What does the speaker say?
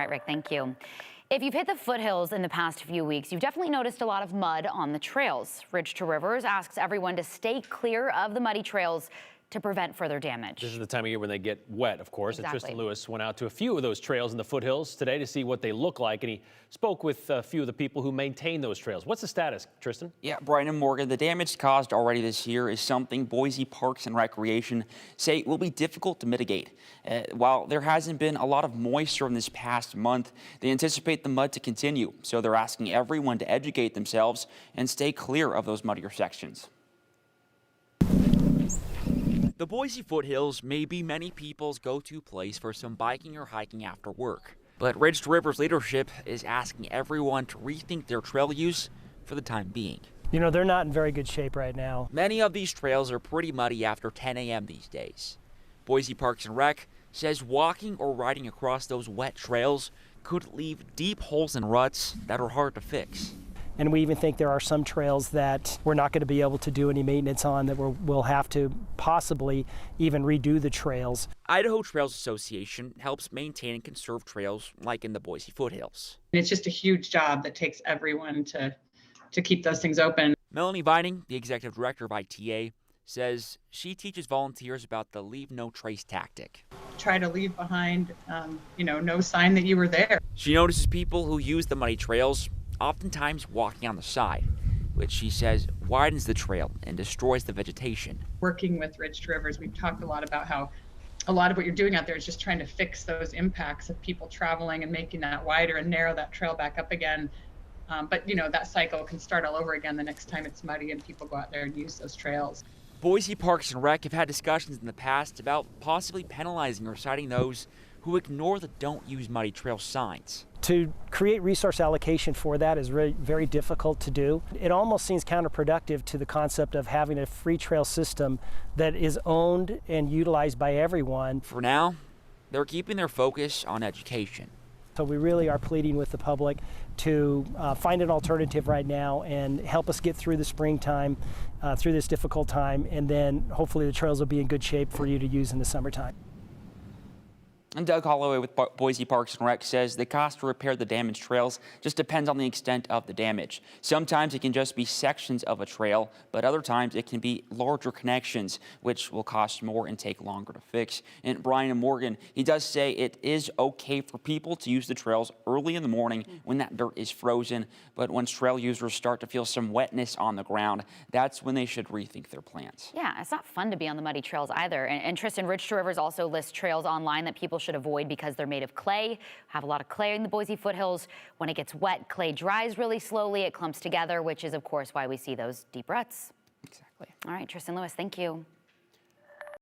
All right, Rick, thank you. If you've hit the foothills in the past few weeks, you've definitely noticed a lot of mud on the trails. Ridge to Rivers asks everyone to stay clear of the muddy trails to prevent further damage. This is the time of year when they get wet, of course. Exactly. And Tristan Lewis went out to a few of those trails in the foothills today to see what they look like, and he spoke with a few of the people who maintain those trails. What's the status, Tristan? Yeah, Brian and Morgan, the damage caused already this year is something Boise Parks and Recreation say will be difficult to mitigate. While there hasn't been a lot of moisture in this past month, they anticipate the mud to continue. So they're asking everyone to educate themselves and stay clear of those muddier sections. The Boise foothills may be many people's go-to place for some biking or hiking after work. But Ridge to Rivers leadership is asking everyone to rethink their trail use for the time being. You know, they're not in very good shape right now. Many of these trails are pretty muddy after 10 a.m. these days. Boise Parks and Rec says walking or riding across those wet trails could leave deep holes and ruts that are hard to fix. And we even think there are some trails that we're not going to be able to do any maintenance on, that we'll have to possibly even redo the trails. Idaho Trails Association helps maintain and conserve trails like in the Boise foothills. It's just a huge job that takes everyone to keep those things open. Melanie Vining, the executive director of ITA, says she teaches volunteers about the leave no trace tactic. Try to leave behind, no sign that you were there. She notices people who use the muddy trails oftentimes walking on the side, which she says widens the trail and destroys the vegetation. Working with Ridge to Rivers, we've talked a lot about how a lot of what you're doing out there is just trying to fix those impacts of people traveling and making that wider and narrow that trail back up again. But that cycle can start all over again the next time it's muddy and people go out there and use those trails. Boise Parks and Rec have had discussions in the past about possibly penalizing or citing those who ignore the don't use muddy trail signs. To create resource allocation for that is very, very difficult to do. It almost seems counterproductive to the concept of having a free trail system that is owned and utilized by everyone. For now, they're keeping their focus on education. So we really are pleading with the public to find an alternative right now and help us get through the springtime, through this difficult time, and then hopefully the trails will be in good shape for you to use in the summertime. And Doug Holloway with Boise Parks and Rec says the cost to repair the damaged trails just depends on the extent of the damage. Sometimes it can just be sections of a trail, but other times it can be larger connections, which will cost more and take longer to fix. And Brian and Morgan, he does say it is okay for people to use the trails early in the morning when that dirt is frozen, but once trail users start to feel some wetness on the ground, that's when they should rethink their plans. Yeah, it's not fun to be on the muddy trails either. And Tristan, Ridge to Rivers also lists trails online that people should avoid because they're made of clay, have a lot of clay in the Boise foothills. When it gets wet, clay dries really slowly, it clumps together, which is of course why we see those deep ruts. Exactly. All right, Tristan Lewis, thank you.